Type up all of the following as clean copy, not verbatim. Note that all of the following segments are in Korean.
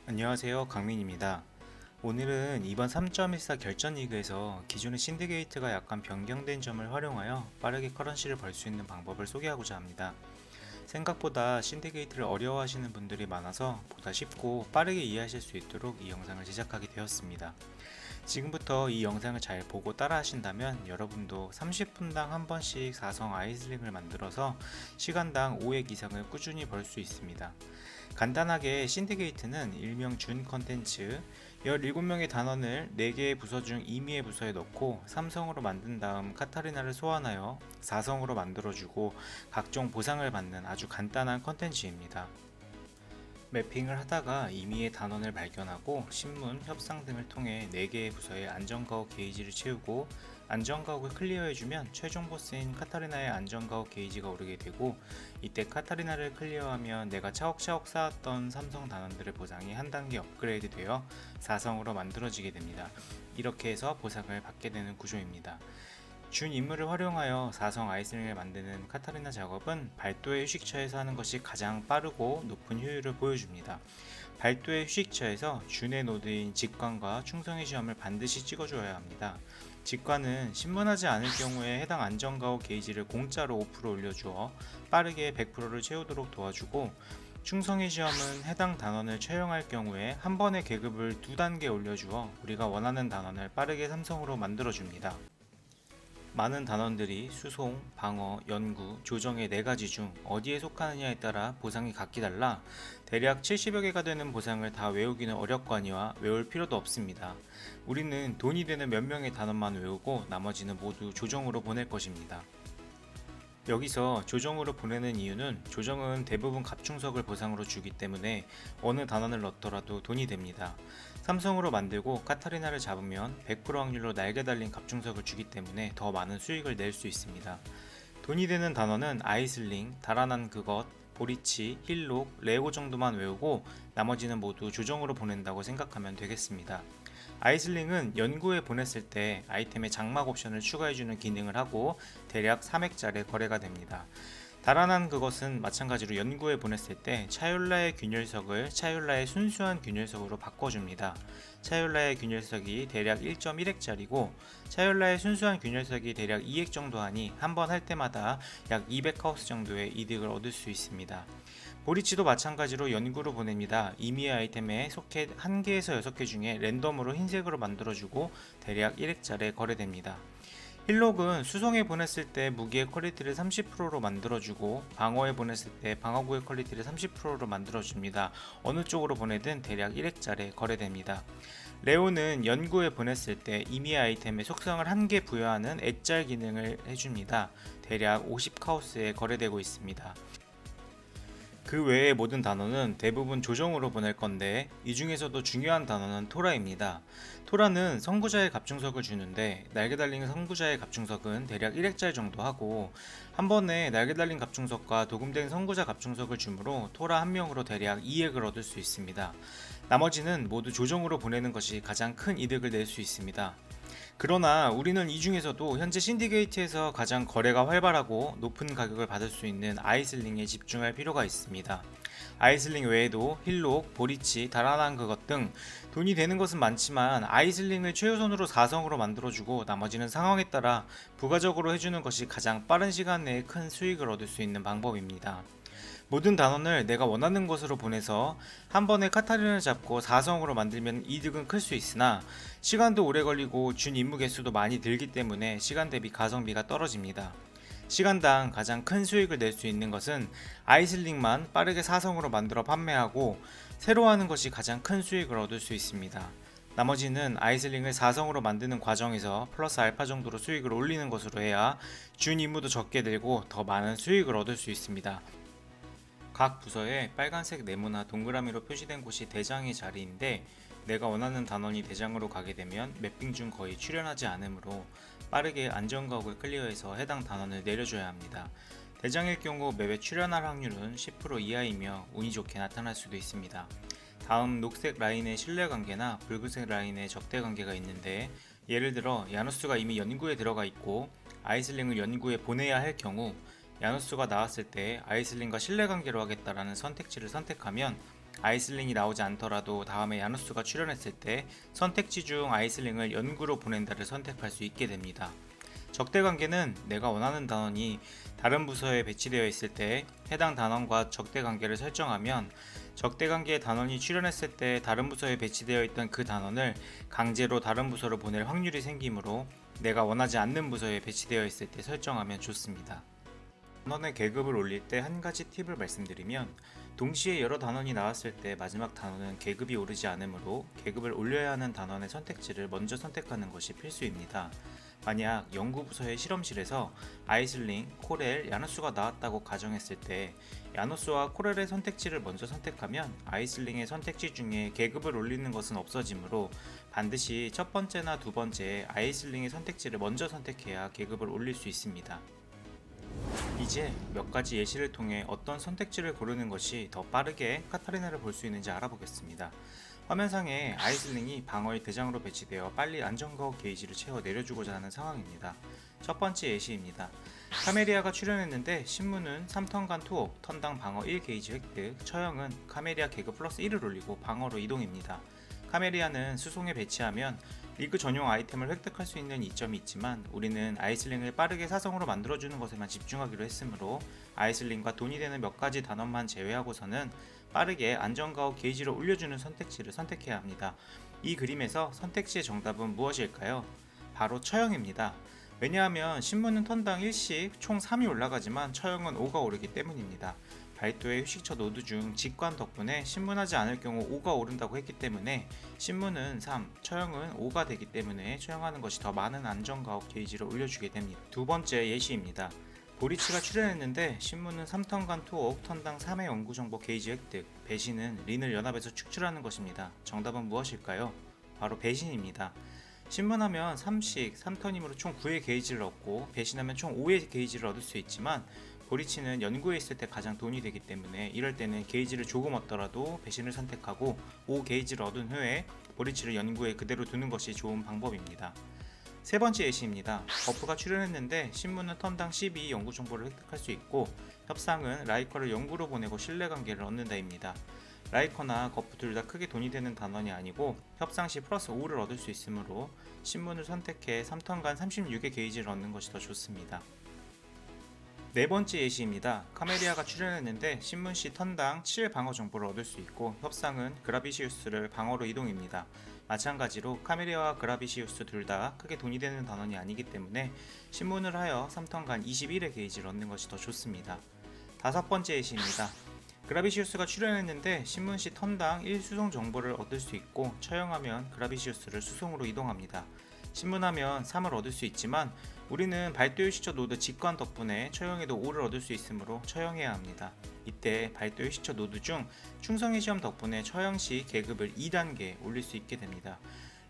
안녕하세요, 강민입니다. 오늘은 이번 3.14 결전 리그에서 기존의 신디게이트가 약간 변경된 점을 활용하여 빠르게 커런시를 벌 수 있는 방법을 소개하고자 합니다. 생각보다 신디게이트를 어려워하시는 분들이 많아서 보다 쉽고 빠르게 이해하실 수 있도록 이 영상을 제작하게 되었습니다. 지금부터 이 영상을 잘 보고 따라 하신다면 여러분도 30분당 한 번씩 4성 아이슬링을 만들어서 시간당 5획 이상을 꾸준히 벌 수 있습니다. 간단하게 신디게이트는 일명 준 컨텐츠 17명의 단원을 4개의 부서 중 임의의 부서에 넣고 3성으로 만든 다음 카타리나를 소환하여 4성으로 만들어주고 각종 보상을 받는 아주 간단한 컨텐츠입니다. 매핑을 하다가 임의의 단원을 발견하고 신문, 협상 등을 통해 4개의 부서의 안전가옥 게이지를 채우고 안전가옥을 클리어해주면 최종 보스인 카타리나의 안전가옥 게이지가 오르게 되고, 이때 카타리나를 클리어하면 내가 차곡차곡 쌓았던 삼성 단원들의 보상이 한 단계 업그레이드 되어 4성으로 만들어지게 됩니다. 이렇게 해서 보상을 받게 되는 구조입니다. 준 임무를 활용하여 4성 아이슬링을 만드는 카타리나 작업은 발도의 휴식처에서 하는 것이 가장 빠르고 높은 효율을 보여줍니다. 발도의 휴식처에서 준의 노드인 직관과 충성의 시험을 반드시 찍어줘야 합니다. 직관은 신문하지 않을 경우에 해당 안전가옥 게이지를 공짜로 5% 올려주어 빠르게 100%를 채우도록 도와주고, 충성의 시험은 해당 단원을 채용할 경우에 한 번의 계급을 2단계 올려주어 우리가 원하는 단원을 빠르게 3성으로 만들어줍니다. 많은 단원들이 수송, 방어, 연구, 조정의 4가지 중 어디에 속하느냐에 따라 보상이 각기 달라 대략 70여 개가 되는 보상을 다 외우기는 어렵거니와 외울 필요도 없습니다. 우리는 돈이 되는 몇 명의 단원만 외우고 나머지는 모두 조정으로 보낼 것입니다. 여기서 조정으로 보내는 이유는 조정은 대부분 갑충석을 보상으로 주기 때문에 어느 단원을 넣더라도 돈이 됩니다. 삼성으로 만들고 카타리나를 잡으면 100% 확률로 날개 달린 갑충석을 주기 때문에 더 많은 수익을 낼 수 있습니다. 돈이 되는 단원은 아이슬링, 달아난 그것, 보리치, 힐록, 레오 정도만 외우고 나머지는 모두 조정으로 보낸다고 생각하면 되겠습니다. 아이슬링은 연구에 보냈을 때 아이템의 장막 옵션을 추가해주는 기능을 하고 대략 3획짜리 거래가 됩니다. 달아난 그것은 마찬가지로 연구에 보냈을 때 차율라의 균열석을 차율라의 순수한 균열석으로 바꿔줍니다. 차율라의 균열석이 대략 1.1획짜리고 차율라의 순수한 균열석이 대략 2획 정도 하니 한 번 할 때마다 약 200하우스 정도의 이득을 얻을 수 있습니다. 보리치도 마찬가지로 연구로 보냅니다. 임의의 아이템에 소켓 1개에서 6개 중에 랜덤으로 흰색으로 만들어주고 대략 1획짜리에 거래됩니다. 힐록은 수송에 보냈을 때 무기의 퀄리티를 30%로 만들어주고 방어에 보냈을 때 방어구의 퀄리티를 30%로 만들어줍니다. 어느 쪽으로 보내든 대략 1획짜리에 거래됩니다. 레오는 연구에 보냈을 때 임의의 아이템에 속성을 1개 부여하는 액잘 기능을 해줍니다. 대략 50카우스에 거래되고 있습니다. 그 외의 모든 단어는 대부분 조정으로 보낼 건데 이 중에서도 중요한 단어는 토라입니다. 토라는 선구자의 갑충석을 주는데 날개 달린 선구자의 갑충석은 대략 1획짜리 정도 하고, 한 번에 날개 달린 갑충석과 도금된 선구자 갑충석을 주므로 토라 한 명으로 대략 2획을 얻을 수 있습니다. 나머지는 모두 조정으로 보내는 것이 가장 큰 이득을 낼 수 있습니다. 그러나 우리는 이 중에서도 현재 신디게이트에서 가장 거래가 활발하고 높은 가격을 받을 수 있는 아이슬링에 집중할 필요가 있습니다. 아이슬링 외에도 힐록, 보리치, 달아난 그것 등 돈이 되는 것은 많지만 아이슬링을 최우선으로 4성으로 만들어주고 나머지는 상황에 따라 부가적으로 해주는 것이 가장 빠른 시간 내에 큰 수익을 얻을 수 있는 방법입니다. 모든 단원을 내가 원하는 곳으로 보내서 한 번에 카타리나를 잡고 4성으로 만들면 이득은 클 수 있으나 시간도 오래 걸리고 준 임무 개수도 많이 들기 때문에 시간 대비 가성비가 떨어집니다. 시간당 가장 큰 수익을 낼 수 있는 것은 아이슬링만 빠르게 4성으로 만들어 판매하고 새로 하는 것이 가장 큰 수익을 얻을 수 있습니다. 나머지는 아이슬링을 4성으로 만드는 과정에서 플러스 알파 정도로 수익을 올리는 것으로 해야 준 임무도 적게 들고 더 많은 수익을 얻을 수 있습니다. 각 부서에 빨간색 네모나 동그라미로 표시된 곳이 대장의 자리인데, 내가 원하는 단원이 대장으로 가게 되면 맵핑 중 거의 출연하지 않으므로 빠르게 안전가옥을 클리어해서 해당 단원을 내려줘야 합니다. 대장일 경우 맵에 출연할 확률은 10% 이하이며 운이 좋게 나타날 수도 있습니다. 다음 녹색 라인의 신뢰관계나 붉은색 라인의 적대관계가 있는데, 예를 들어 야누스가 이미 연구에 들어가 있고 아이슬링을 연구에 보내야 할 경우 야누스가 나왔을 때 아이슬링과 신뢰관계로 하겠다라는 선택지를 선택하면 아이슬링이 나오지 않더라도 다음에 야누스가 출현했을 때 선택지 중 아이슬링을 연구로 보낸다를 선택할 수 있게 됩니다. 적대 관계는 내가 원하는 단원이 다른 부서에 배치되어 있을 때 해당 단원과 적대 관계를 설정하면 적대 관계의 단원이 출현했을 때 다른 부서에 배치되어 있던 그 단원을 강제로 다른 부서로 보낼 확률이 생기므로 내가 원하지 않는 부서에 배치되어 있을 때 설정하면 좋습니다. 단원의 계급을 올릴 때 한 가지 팁을 말씀드리면, 동시에 여러 단원이 나왔을 때 마지막 단원은 계급이 오르지 않으므로 계급을 올려야 하는 단원의 선택지를 먼저 선택하는 것이 필수입니다. 만약 연구부서의 실험실에서 아이슬링, 코렐, 야누스가 나왔다고 가정했을 때 야누스와 코렐의 선택지를 먼저 선택하면 아이슬링의 선택지 중에 계급을 올리는 것은 없어지므로 반드시 첫 번째나 두 번째 아이슬링의 선택지를 먼저 선택해야 계급을 올릴 수 있습니다. 이제 몇 가지 예시를 통해 어떤 선택지를 고르는 것이 더 빠르게 카타리나를 볼 수 있는지 알아보겠습니다. 화면상에 아이슬링이 방어의 대장으로 배치되어 빨리 안전가옥 게이지를 채워 내려주고자 하는 상황입니다. 첫 번째 예시입니다. 카메리아가 출현했는데 신문은 3턴간 투옥, 턴당 방어 1 게이지 획득, 처형은 카메리아 계급 플러스 1을 올리고 방어로 이동입니다. 카메리아는 수송에 배치하면 리그 전용 아이템을 획득할 수 있는 이점이 있지만 우리는 아이슬링을 빠르게 사성으로 만들어주는 것에만 집중하기로 했으므로 아이슬링과 돈이 되는 몇 가지 단원만 제외하고서는 빠르게 안전가옥 게이지를 올려주는 선택지를 선택해야 합니다. 이 그림에서 선택지의 정답은 무엇일까요? 바로 처형입니다. 왜냐하면 신문은 턴당 1씩 총 3이 올라가지만 처형은 5가 오르기 때문입니다. 발도의 휴식처 노드 중 직관 덕분에 신문하지 않을 경우 5가 오른다고 했기 때문에 신문은 3, 처형은 5가 되기 때문에 처형하는 것이 더 많은 안전가옥 게이지를 올려주게 됩니다. 두 번째 예시입니다. 보리치가 출연했는데 신문은 3턴간 투옥, 턴당 3의 연구정보 게이지 획득, 배신은 린을 연합에서 축출하는 것입니다. 정답은 무엇일까요? 바로 배신입니다. 신문하면 3씩 3턴이므로 총 9의 게이지를 얻고 배신하면 총 5의 게이지를 얻을 수 있지만 보리치는 연구에 있을 때 가장 돈이 되기 때문에 이럴 때는 게이지를 조금 얻더라도 배신을 선택하고 5 게이지를 얻은 후에 보리치를 연구에 그대로 두는 것이 좋은 방법입니다. 세 번째 예시입니다. 버프가 출연했는데 신문은 턴당 12 연구 정보를 획득할 수 있고 협상은 라이커를 연구로 보내고 신뢰관계를 얻는다입니다. 라이커나 거프 둘 다 크게 돈이 되는 단원이 아니고 협상 시 플러스 5를 얻을 수 있으므로 신문을 선택해 3턴간 36의 게이지를 얻는 것이 더 좋습니다. 네 번째 예시입니다. 카메리아가 출연했는데 신문시 턴당 7 방어 정보를 얻을 수 있고 협상은 그라비시우스를 방어로 이동입니다. 마찬가지로 카메리아와 그라비시우스 둘 다 크게 돈이 되는 단원이 아니기 때문에 신문을 하여 3턴간 21의 게이지를 얻는 것이 더 좋습니다. 다섯 번째 예시입니다. 그라비시우스가 출연했는데 신문시 턴당 1 수송 정보를 얻을 수 있고 처형하면 그라비시우스를 수송으로 이동합니다. 신문하면 3을 얻을 수 있지만 우리는 발도의 시처 노드 직관 덕분에 처형에도 5를 얻을 수 있으므로 처형해야 합니다. 이때 발도의 시처 노드 중 충성의 시험 덕분에 처형 시 계급을 2단계 올릴 수 있게 됩니다.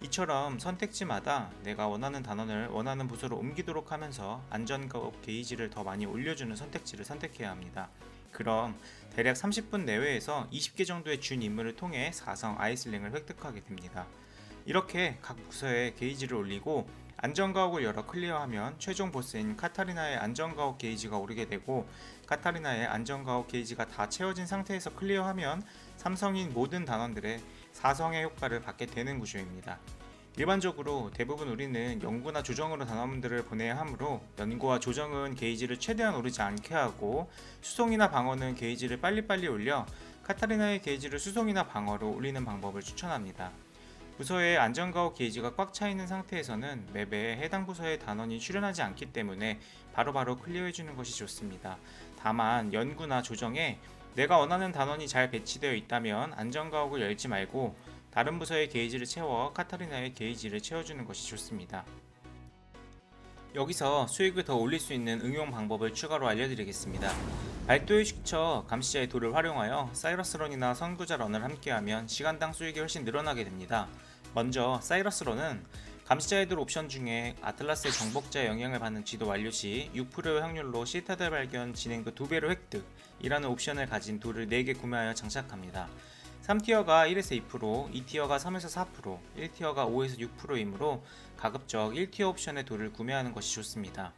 이처럼 선택지마다 내가 원하는 단원을 원하는 부서로 옮기도록 하면서 안전가옥 게이지를 더 많이 올려주는 선택지를 선택해야 합니다. 그럼 대략 30분 내외에서 20개 정도의 준 임무를 통해 4성 아이슬링을 획득하게 됩니다. 이렇게 각 부서에 게이지를 올리고 안전가옥을 열어 클리어하면 최종 보스인 카타리나의 안전가옥 게이지가 오르게 되고 카타리나의 안전가옥 게이지가 다 채워진 상태에서 클리어하면 삼성인 모든 단원들의 4성의 효과를 받게 되는 구조입니다. 일반적으로 대부분 우리는 연구나 조정으로 단원들을 보내야 하므로 연구와 조정은 게이지를 최대한 오르지 않게 하고 수송이나 방어는 게이지를 빨리빨리 올려 카타리나의 게이지를 수송이나 방어로 올리는 방법을 추천합니다. 부서의 안전가옥 게이지가 꽉 차있는 상태에서는 맵에 해당 부서의 단원이 출현하지 않기 때문에 바로바로 클리어해주는 것이 좋습니다. 다만 연구나 조정에 내가 원하는 단원이 잘 배치되어 있다면 안전가옥을 열지 말고 다른 부서의 게이지를 채워 카타리나의 게이지를 채워주는 것이 좋습니다. 여기서 수익을 더 올릴 수 있는 응용 방법을 추가로 알려드리겠습니다. 발도의 식처 감시자의 돌을 활용하여 사이러스런이나 선구자 런을 함께하면 시간당 수익이 훨씬 늘어나게 됩니다. 먼저 사이러스런은 감시자의 돌 옵션 중에 아틀라스의 정복자의 영향을 받는 지도 완료 시 6%의 확률로 시타델 발견 진행도 2배로 획득 이라는 옵션을 가진 돌을 4개 구매하여 장착합니다. 3티어가 1에서 2%, 2티어가 3에서 4%, 1티어가 5에서 6%이므로 가급적 1티어 옵션의 돌을 구매하는 것이 좋습니다.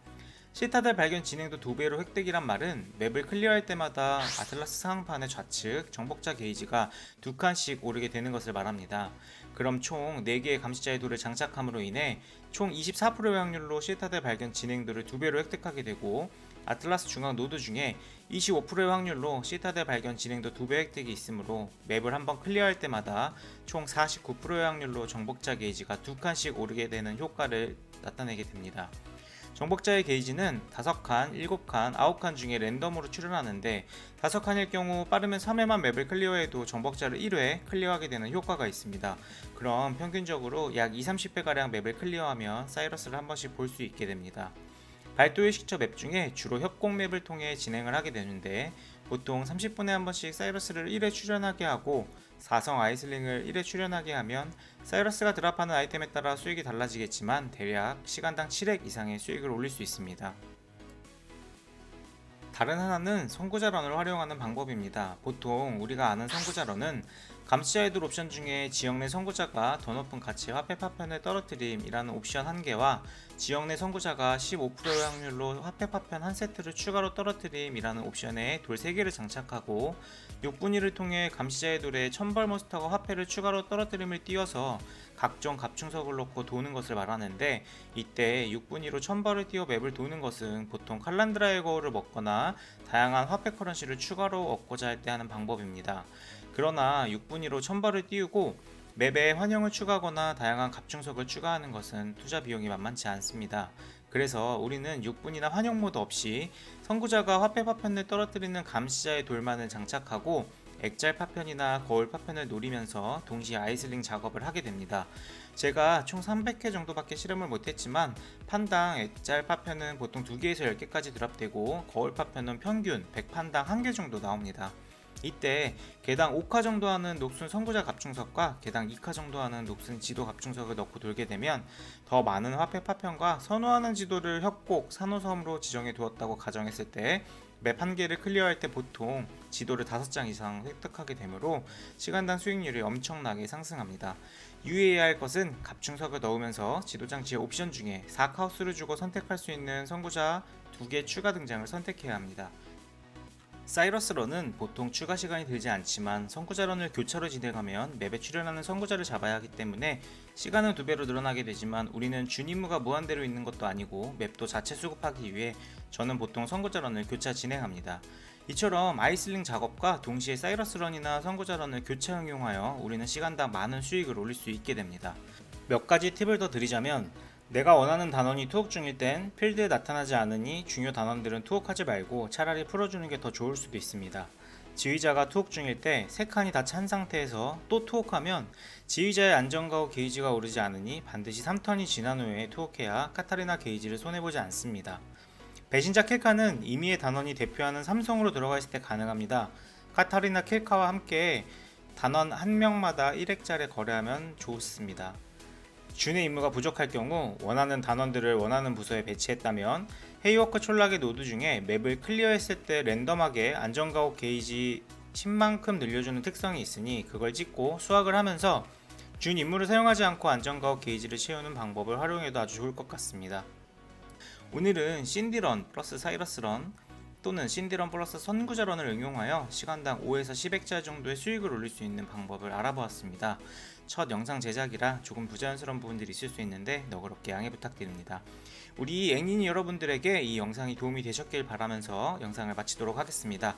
시타델 발견 진행도 2배로 획득이란 말은 맵을 클리어할 때마다 아틀라스 상황판의 좌측 정복자 게이지가 2칸씩 오르게 되는 것을 말합니다. 그럼 총 4개의 감시자의 돌을 장착함으로 인해 총 24%의 확률로 시타델 발견 진행도를 2배로 획득하게 되고, 아틀라스 중앙 노드 중에 25%의 확률로 시타델 발견 진행도 2배 획득이 있으므로 맵을 한번 클리어할 때마다 총 49%의 확률로 정복자 게이지가 2칸씩 오르게 되는 효과를 나타내게 됩니다. 정복자의 게이지는 5칸, 7칸, 9칸 중에 랜덤으로 출현하는데, 5칸일 경우 빠르면 3회만 맵을 클리어해도 정복자를 1회 클리어하게 되는 효과가 있습니다. 그럼 평균적으로 약 20-30회가량 맵을 클리어하면 사이러스를 한 번씩 볼 수 있게 됩니다. 발도의 식처 맵 중에 주로 협곡 맵을 통해 진행을 하게 되는데, 보통 30분에 한 번씩 사이러스를 1회 출현하게 하고 4성 아이슬링을 1회 출현하게 하면 사이러스가 드랍하는 아이템에 따라 수익이 달라지겠지만 대략 시간당 7획 이상의 수익을 올릴 수 있습니다. 다른 하나는 선구자런을 활용하는 방법입니다. 보통 우리가 아는 선구자런은 감시자의 돌 옵션 중에 지역 내 선구자가 더 높은 가치의 화폐 파편을 떨어뜨림이라는 옵션 1개와 지역 내 선구자가 15%의 확률로 화폐 파편 1세트를 추가로 떨어뜨림이라는 옵션에 돌 3개를 장착하고 6분위를 통해 감시자의 돌에 천벌 몬스터가 화폐를 추가로 떨어뜨림을 띄워서 각종 갑충석을 놓고 도는 것을 말하는데, 이때 6분위로 천벌을 띄워 맵을 도는 것은 보통 칼란드라의 거울을 먹거나 다양한 화폐 커런시를 추가로 얻고자 할 때 하는 방법입니다. 그러나 6분위로 천벌을 띄우고 맵에 환영을 추가하거나 다양한 갑충석을 추가하는 것은 투자 비용이 만만치 않습니다. 그래서 우리는 6분이나 환영 모드 없이 선구자가 화폐 파편을 떨어뜨리는 감시자의 돌만을 장착하고 액잘 파편이나 거울 파편을 노리면서 동시에 아이슬링 작업을 하게 됩니다. 제가 총 300회 정도밖에 실험을 못했지만 판당 액잘 파편은 보통 2개에서 10개까지 드랍되고 거울 파편은 평균 100판당 1개 정도 나옵니다. 이때 개당 5카 정도 하는 녹슨 선구자 갑충석과 개당 2카 정도 하는 녹슨 지도 갑충석을 넣고 돌게 되면 더 많은 화폐 파편과 선호하는 지도를 협곡, 산호섬으로 지정해 두었다고 가정했을 때 맵 1개를 클리어할 때 보통 지도를 5장 이상 획득하게 되므로 시간당 수익률이 엄청나게 상승합니다. 유의해야 할 것은 갑충석을 넣으면서 지도장치의 옵션 중에 4카우스를 주고 선택할 수 있는 선구자 2개 추가 등장을 선택해야 합니다. 사이러스런은 보통 추가 시간이 들지 않지만 선구자런을 교차로 진행하면 맵에 출연하는 선구자를 잡아야 하기 때문에 시간은 2배로 늘어나게 되지만, 우리는 준 임무가 무한대로 있는 것도 아니고 맵도 자체 수급하기 위해 저는 보통 선구자런을 교차 진행합니다. 이처럼 아이슬링 작업과 동시에 사이러스런이나 선구자런을 교차 응용하여 우리는 시간당 많은 수익을 올릴 수 있게 됩니다. 몇 가지 팁을 더 드리자면, 내가 원하는 단원이 투옥 중일 땐 필드에 나타나지 않으니 중요 단원들은 투옥하지 말고 차라리 풀어주는 게 더 좋을 수도 있습니다. 지휘자가 투옥 중일 때 3칸이 다 찬 상태에서 또 투옥하면 지휘자의 안전가호 게이지가 오르지 않으니 반드시 3턴이 지난 후에 투옥해야 카타리나 게이지를 손해보지 않습니다. 배신자 킬카는 임의의 단원이 대표하는 3성으로 들어가 있을 때 가능합니다. 카타리나 킬카와 함께 단원 1명마다 1획짜리 거래하면 좋습니다. 준의 임무가 부족할 경우 원하는 단원들을 원하는 부서에 배치했다면 헤이워크 촌락의 노드 중에 맵을 클리어했을 때 랜덤하게 안전가호 게이지 10만큼 늘려주는 특성이 있으니 그걸 찍고 수확을 하면서 준 임무를 사용하지 않고 안전가호 게이지를 채우는 방법을 활용해도 아주 좋을 것 같습니다. 오늘은 신디런 플러스 사이러스런 또는 신디런 플러스 선구자런을 응용하여 시간당 5에서 10획자 정도의 수익을 올릴 수 있는 방법을 알아보았습니다. 첫 영상 제작이라 조금 부자연스러운 부분들이 있을 수 있는데 너그럽게 양해 부탁드립니다. 우리 앵린이 여러분들에게 이 영상이 도움이 되셨길 바라면서 영상을 마치도록 하겠습니다.